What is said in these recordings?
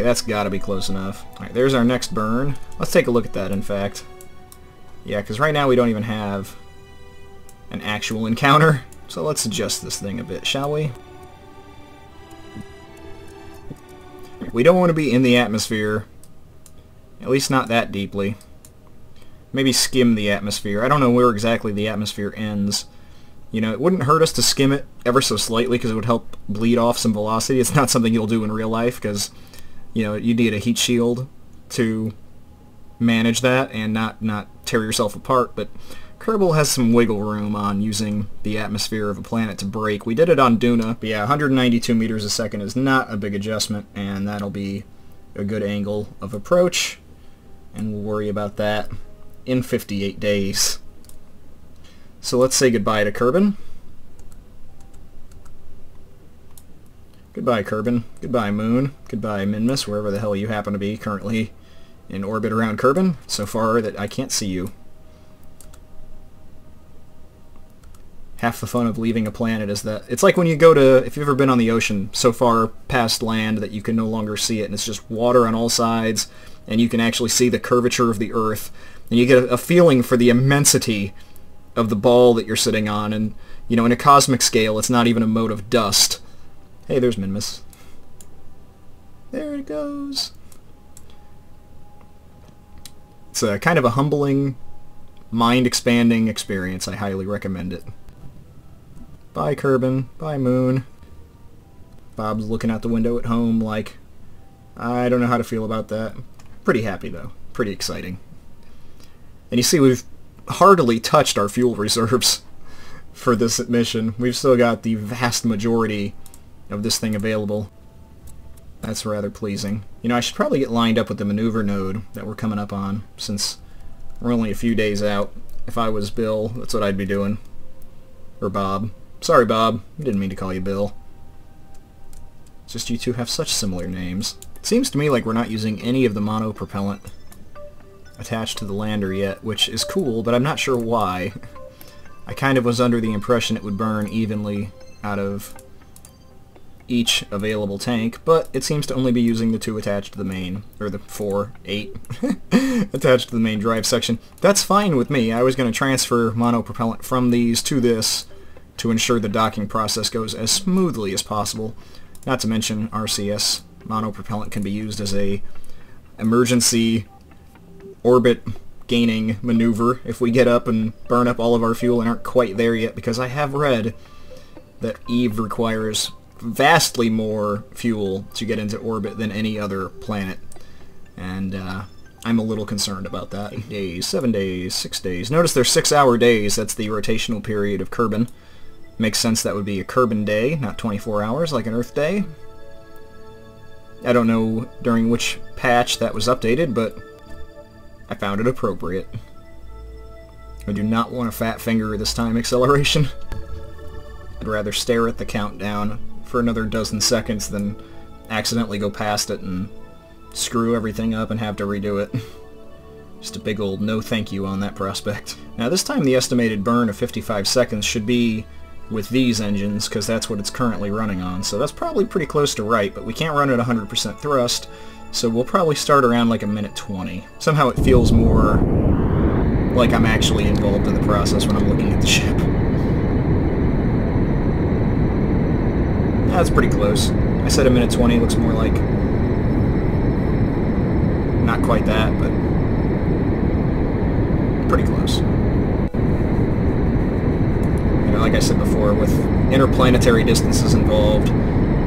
that's gotta be close enough. Alright, there's our next burn. Let's take a look at that, in fact. Yeah, because right now we don't even have an actual encounter. So let's adjust this thing a bit, shall we? We don't want to be in the atmosphere. At least not that deeply. Maybe skim the atmosphere. I don't know where exactly the atmosphere ends. You know, it wouldn't hurt us to skim it ever so slightly because it would help bleed off some velocity. It's not something you'll do in real life because, you know, you need a heat shield to manage that and not tear yourself apart. But Kerbal has some wiggle room on using the atmosphere of a planet to brake. We did it on Duna, but yeah, 192 meters a second is not a big adjustment, and that'll be a good angle of approach, and we'll worry about that in 58 days. So let's say goodbye to Kerbin. Goodbye, Kerbin. Goodbye, Moon. Goodbye, Minmus, wherever the hell you happen to be currently in orbit around Kerbin. So far that I can't see you. Half the fun of leaving a planet is that it's like when you go to, if you've ever been on the ocean so far past land that you can no longer see it, and it's just water on all sides, and you can actually see the curvature of the Earth, and you get a feeling for the immensity of the ball that you're sitting on, and, you know, in a cosmic scale, it's not even a mote of dust. Hey, there's Minmus. There it goes. It's a kind of a humbling, mind-expanding experience. I highly recommend it. Bye, Kerbin. Bye, Moon. Bob's looking out the window at home like, I don't know how to feel about that. Pretty happy, though. Pretty exciting. And you see, we've hardly touched our fuel reserves for this mission. We've still got the vast majority of this thing available. That's rather pleasing. You know, I should probably get lined up with the maneuver node that we're coming up on, since we're only a few days out. If I was Bill, that's what I'd be doing. Or Bob. Sorry, Bob. I didn't mean to call you Bill. It's just you two have such similar names. It seems to me like we're not using any of the monopropellant attached to the lander yet, which is cool, but I'm not sure why. I kind of was under the impression it would burn evenly out of each available tank, but it seems to only be using the 2 attached to the main, or the 8 attached to the main drive section. That's fine with me. I was going to transfer monopropellant from these to this to ensure the docking process goes as smoothly as possible. Not to mention RCS monopropellant can be used as a emergency orbit gaining maneuver if we get up and burn up all of our fuel and aren't quite there yet, because I have read that Eve requires vastly more fuel to get into orbit than any other planet, and I'm a little concerned about that. 8 days, 7 days, 6 days. Notice they're 6-hour days. That's the rotational period of Kerbin. Makes sense that would be a Kerbin day, not 24 hours like an Earth day. I don't know during which patch that was updated, but I found it appropriate. I do not want a fat finger this time acceleration. I'd rather stare at the countdown for another dozen seconds than accidentally go past it and screw everything up and have to redo it. Just a big old no thank you on that prospect. Now this time the estimated burn of 55 seconds should be with these engines, because that's what it's currently running on, so that's probably pretty close to right, but we can't run at 100% thrust, so we'll probably start around like a minute 20. Somehow it feels more like I'm actually involved in the process when I'm looking at the ship. That's pretty close. I said a minute 20, looks more like... not quite that, but... pretty close. You know, like I said before, with interplanetary distances involved,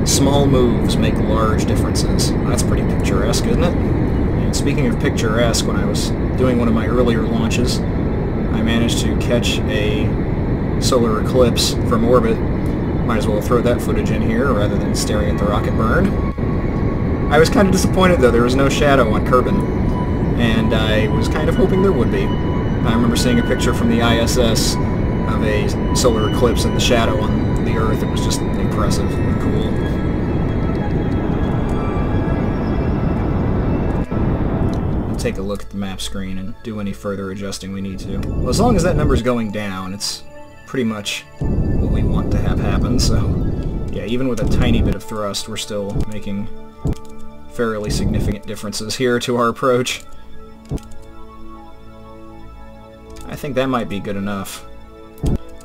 small moves make large differences. That's pretty picturesque, isn't it? And speaking of picturesque, when I was doing one of my earlier launches, I managed to catch a solar eclipse from orbit. Might as well throw that footage in here rather than staring at the rocket burn. I was kind of disappointed though, there was no shadow on Kerbin, and I was kind of hoping there would be. I remember seeing a picture from the ISS of a solar eclipse and the shadow on the Earth. It was just impressive and cool. We'll take a look at the map screen and do any further adjusting we need to. Well, as long as that number's going down, it's pretty much what we want to have happen, so yeah, even with a tiny bit of thrust, we're still making fairly significant differences here to our approach. I think that might be good enough.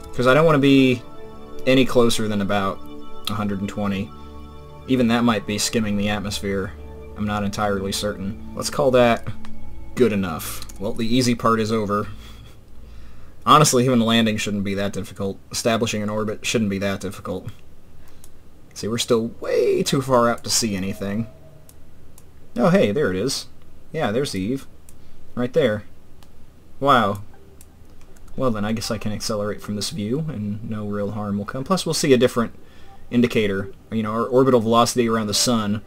Because I don't want to be any closer than about 120. Even that might be skimming the atmosphere. I'm not entirely certain. Let's call that good enough. Well, the easy part is over. Honestly, even landing shouldn't be that difficult. Establishing an orbit shouldn't be that difficult. See, we're still way too far out to see anything. Oh, hey, there it is. Yeah, there's Eve. Right there. Wow. Well then, I guess I can accelerate from this view, and no real harm will come. Plus, we'll see a different indicator. You know, our orbital velocity around the Sun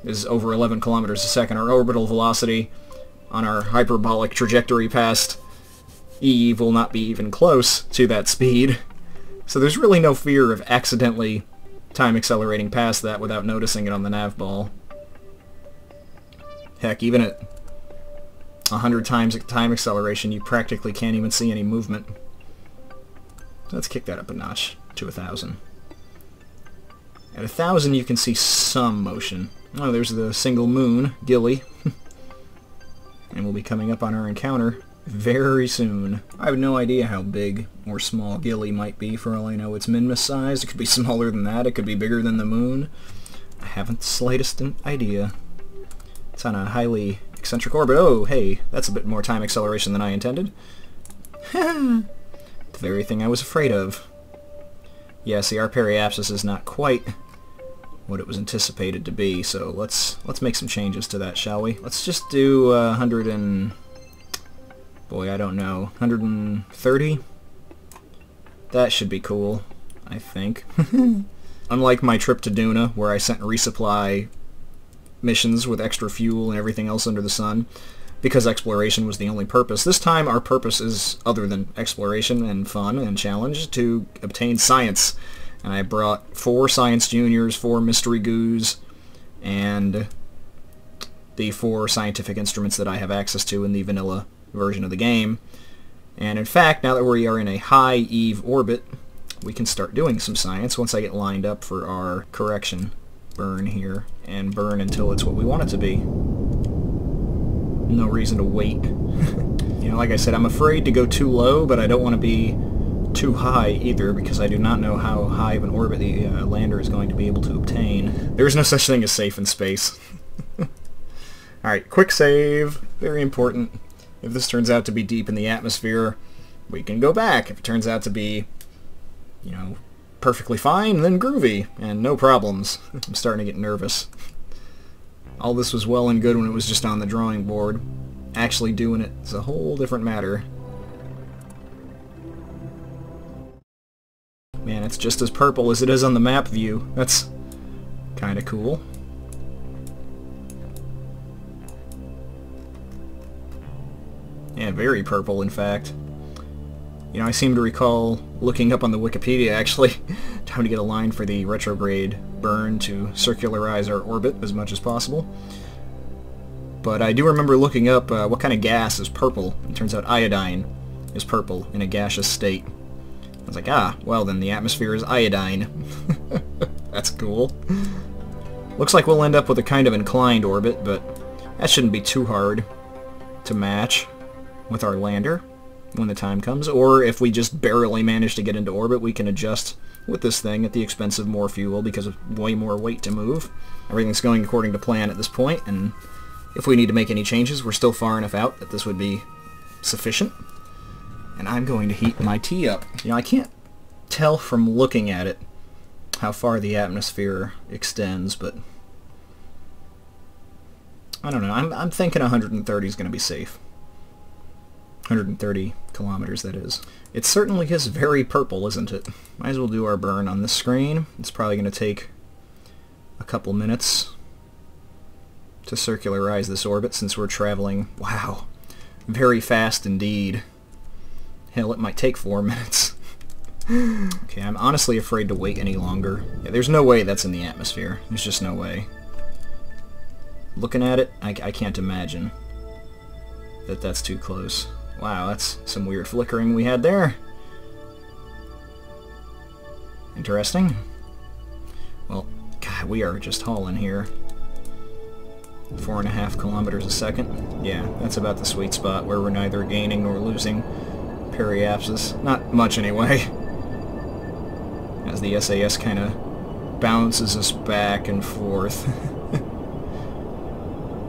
is over 11 kilometers a second. Our orbital velocity on our hyperbolic trajectory past Eve will not be even close to that speed. So there's really no fear of accidentally time accelerating past that without noticing it on the nav ball. Heck, even at 100 times time acceleration, you practically can't even see any movement. Let's kick that up a notch to 1,000. At 1,000 you can see some motion. Oh, there's the single moon, Gilly. And we'll be coming up on our encounter very soon. I have no idea how big or small Gilly might be. For all I know, it's Minmus sized. It could be smaller than that. It could be bigger than the moon. I haven't the slightest idea. It's on a highly eccentric orbit. Oh, hey, that's a bit more time acceleration than I intended. The very thing I was afraid of. Yeah, see, our periapsis is not quite what it was anticipated to be, so let's make some changes to that, shall we? Let's just do 100 and... boy, I don't know. 130? That should be cool, I think. Unlike my trip to Duna, where I sent resupply missions with extra fuel and everything else under the sun, because exploration was the only purpose. This time our purpose is, other than exploration and fun and challenge, to obtain science. And I brought 4 Science Juniors, 4 Mystery Goos, and the 4 scientific instruments that I have access to in the vanilla version of the game. And in fact, now that we are in a high Eve orbit, we can start doing some science once I get lined up for our correction burn here, and burn until it's what we want it to be. No reason to wait. You know, like I said, I'm afraid to go too low, but I don't want to be too high either, because I do not know how high of an orbit the lander is going to be able to obtain. There is no such thing as safe in space. Alright, quick save. Very important. If this turns out to be deep in the atmosphere, we can go back. If it turns out to be, you know, perfectly fine, then groovy, and no problems. I'm starting to get nervous. All this was well and good when it was just on the drawing board. Actually doing it is a whole different matter. Man, it's just as purple as it is on the map view. That's kinda cool. Yeah, very purple, in fact. You know, I seem to recall looking up on the Wikipedia, actually, time to get a line for the retrograde burn to circularize our orbit as much as possible. But I do remember looking up what kind of gas is purple. It turns out iodine is purple in a gaseous state. I was like, ah, well then the atmosphere is iodine. That's cool. Looks like we'll end up with a kind of inclined orbit, but that shouldn't be too hard to match with our lander when the time comes. Or if we just barely manage to get into orbit, we can adjust with this thing at the expense of more fuel because of way more weight to move. Everything's going according to plan at this point, and if we need to make any changes, we're still far enough out that this would be sufficient. And I'm going to heat my tea up. You know, I can't tell from looking at it how far the atmosphere extends, but I don't know. I'm thinking 130 is going to be safe. 130 kilometers, that is. It certainly is very purple, isn't it? Might as well do our burn on this screen. It's probably going to take a couple minutes to circularize this orbit since we're traveling, wow, very fast indeed. Hell, it might take 4 minutes. Okay, I'm honestly afraid to wait any longer. Yeah, there's no way that's in the atmosphere. There's just no way. Looking at it, I can't imagine that that's too close. Wow, that's some weird flickering we had there. Interesting. Well, God, we are just hauling here. 4.5 kilometers a second. Yeah, that's about the sweet spot where we're neither gaining nor losing periapsis. Not much anyway. As the SAS kind of bounces us back and forth.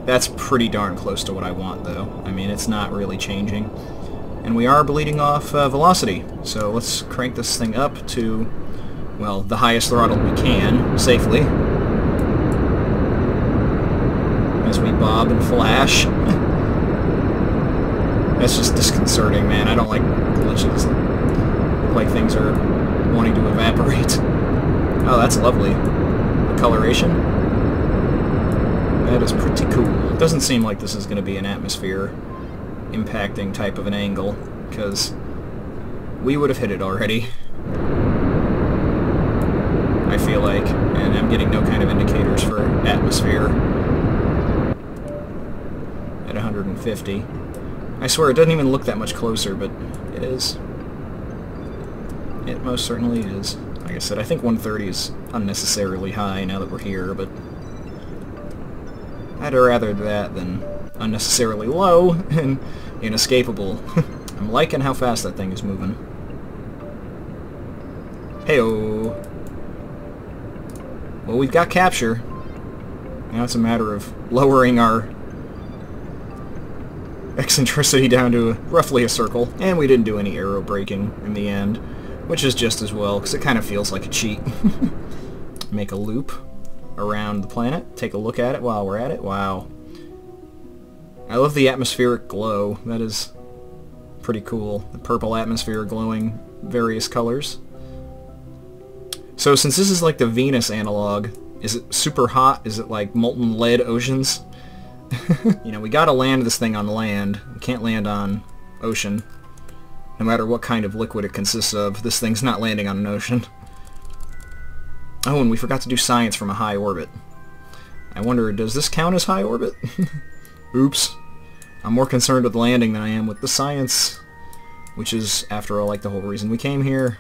That's pretty darn close to what I want, though. I mean, it's not really changing. And we are bleeding off velocity, so let's crank this thing up to, well, the highest throttle we can, safely. As we bob and flash. That's just disconcerting, man. I don't like glitches. Look like things are wanting to evaporate. Oh, that's lovely. The coloration. That is pretty cool. It doesn't seem like this is going to be an atmosphere impacting type of an angle, because we would have hit it already. I feel like, and I'm getting no kind of indicators for atmosphere at 150. I swear it doesn't even look that much closer, but it is. It most certainly is. Like I said, I think 130 is unnecessarily high now that we're here, but I'd rather that than unnecessarily low and inescapable. I'm liking how fast that thing is moving. Heyo. Well, we've got capture. Now it's a matter of lowering our eccentricity down to roughly a circle, and we didn't do any aero braking in the end, which is just as well, because it kind of feels like a cheat. Make a loop around the planet, take a look at it while we're at it. Wow. I love the atmospheric glow. That is pretty cool. The purple atmosphere glowing various colors. So since this is like the Venus analog, is it super hot? Is it like molten lead oceans? You know, we gotta land this thing on land. We can't land on ocean. No matter what kind of liquid it consists of, this thing's not landing on an ocean. Oh, and we forgot to do science from a high orbit. I wonder, does this count as high orbit? Oops. I'm more concerned with landing than I am with the science. Which is, after all, like the whole reason we came here.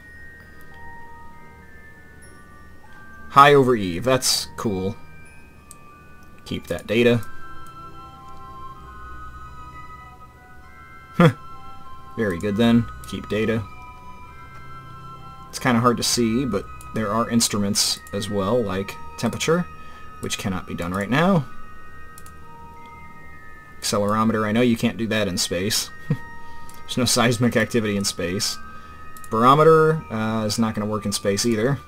High over Eve. That's cool. Keep that data. Very good then. Keep data. It's kind of hard to see, but there are instruments as well, like temperature, which cannot be done right now. Accelerometer, I know you can't do that in space. There's no seismic activity in space. Barometer is not going to work in space either.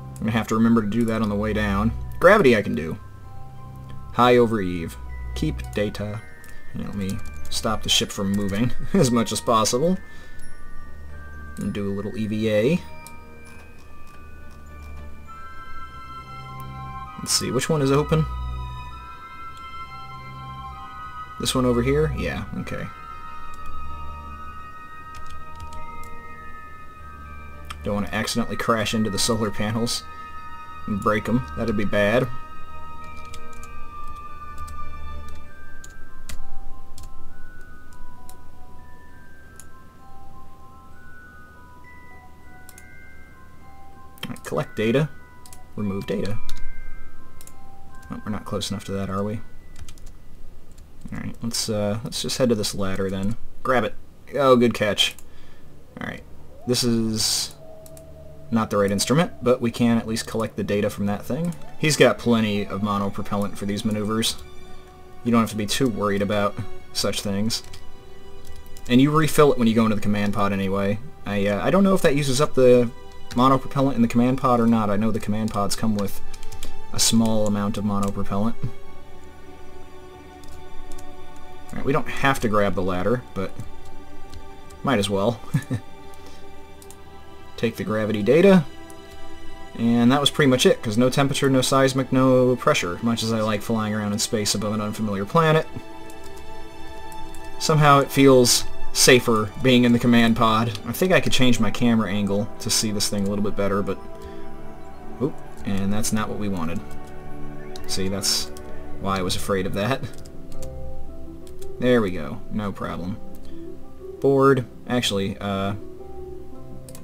I'm going to have to remember to do that on the way down. Gravity I can do. High over Eve. Keep data. Let me stop the ship from moving as much as possible. And do a little EVA. Let's see, which one is open? This one over here? Yeah, okay. Don't want to accidentally crash into the solar panels and break them. That'd be bad. Right, collect data. Remove data. Oh, we're not close enough to that, are we? Alright, let's just head to this ladder then. Grab it. Oh, good catch. Alright. This is not the right instrument, but we can at least collect the data from that thing. He's got plenty of monopropellant for these maneuvers. You don't have to be too worried about such things. And you refill it when you go into the command pod anyway. I don't know if that uses up the monopropellant in the command pod or not. I know the command pods come with a small amount of monopropellant. Alright, we don't have to grab the ladder, but might as well. Take the gravity data, and that was pretty much it, because no temperature, no seismic, no pressure. Much as I like flying around in space above an unfamiliar planet, somehow it feels safer being in the command pod. I think I could change my camera angle to see this thing a little bit better, but oop, and that's not what we wanted. See, that's why I was afraid of that. There we go, no problem. Board, actually,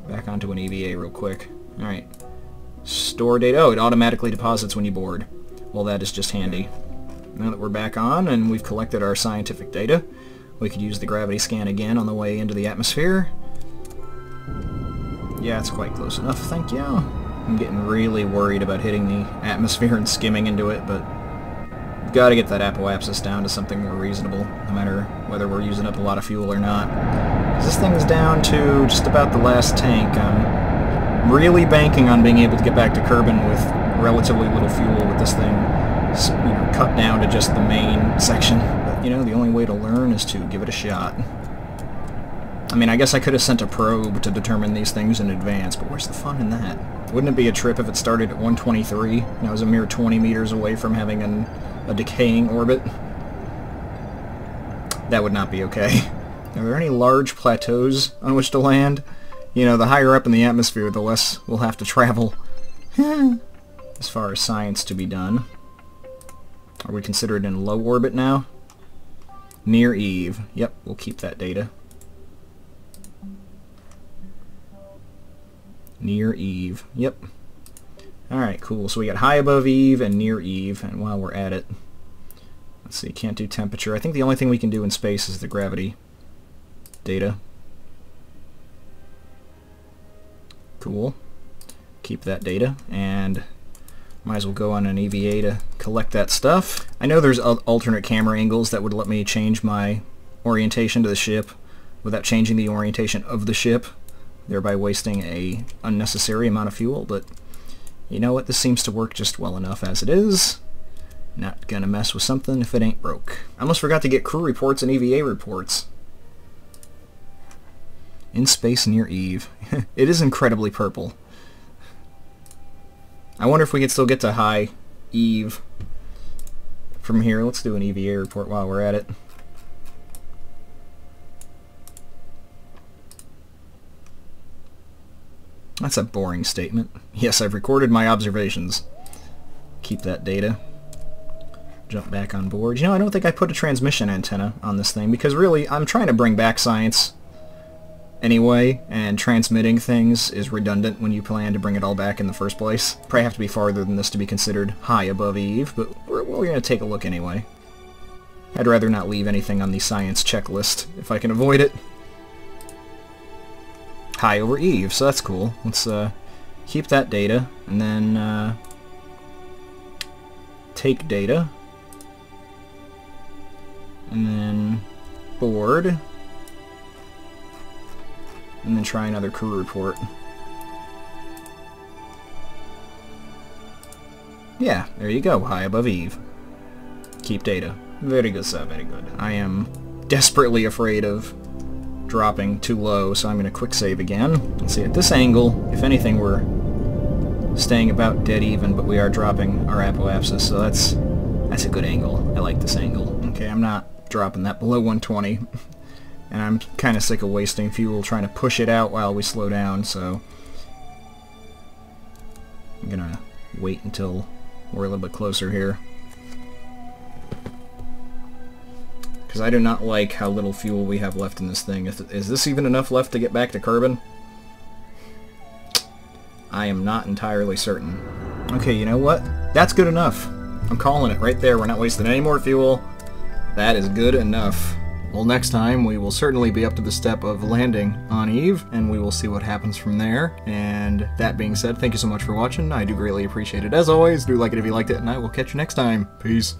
back onto an EVA real quick. Alright. Store data. Oh, it automatically deposits when you board. well, that is just handy. Now that we're back on and we've collected our scientific data, we could use the gravity scan again on the way into the atmosphere. Yeah, it's quite close enough, thank you. I'm getting really worried about hitting the atmosphere and skimming into it, but we've got to get that apoapsis down to something more reasonable, no matter whether we're using up a lot of fuel or not. This thing's down to just about the last tank. I'm really banking on being able to get back to Kerbin with relatively little fuel with this thing, you know, cut down to just the main section. But, you know, the only way to learn is to give it a shot. I mean, I guess I could have sent a probe to determine these things in advance, but where's the fun in that? Wouldn't it be a trip if it started at 123 and I was a mere 20 meters away from having a decaying orbit? That would not be okay. Are there any large plateaus on which to land? You know, the higher up in the atmosphere, the less we'll have to travel. As far as science to be done. Are we considered in low orbit now? Near Eve. Yep, we'll keep that data. Near Eve. Yep. Alright, cool. So we got high above Eve and near Eve, and while we're at it, let's see, can't do temperature. I think the only thing we can do in space is the gravity data. Cool. Keep that data, and might as well go on an EVA to collect that stuff. I know there's alternate camera angles that would let me change my orientation to the ship without changing the orientation of the ship, thereby wasting a unnecessary amount of fuel, but you know what, this seems to work just well enough as it is. Not gonna mess with something if it ain't broke. I almost forgot to get crew reports and EVA reports. In space near Eve. It is incredibly purple. I wonder if we can still get to high Eve from here. Let's do an EVA report while we're at it. That's a boring statement. Yes, I've recorded my observations. Keep that data. Jump back on board. You know, I don't think I put a transmission antenna on this thing, because really, I'm trying to bring back science anyway, and transmitting things is redundant when you plan to bring it all back in the first place. Probably have to be farther than this to be considered high above Eve, but we're going to take a look anyway. I'd rather not leave anything on the science checklist if I can avoid it. High over Eve, so that's cool. Let's keep that data, and then take data, and then board, and then try another crew report. Yeah, there you go, high above Eve. Keep data. Very good, sir, very good. I am desperately afraid of dropping too low, so I'm going to quick save again. Let's see, at this angle, if anything, we're staying about dead even, but we are dropping our apoapsis, so that's a good angle. I like this angle. Okay, I'm not dropping that below 120. And I'm kind of sick of wasting fuel trying to push it out while we slow down, so I'm gonna wait until we're a little bit closer here. Because I do not like how little fuel we have left in this thing. Is this even enough left to get back to Kerbin? I am not entirely certain. Okay, you know what? That's good enough. I'm calling it right there. We're not wasting any more fuel. That is good enough. Well, next time we will certainly be up to the step of landing on Eve, and we will see what happens from there. And that being said, thank you so much for watching. I do greatly appreciate it. As always, do like it if you liked it, and I will catch you next time. Peace.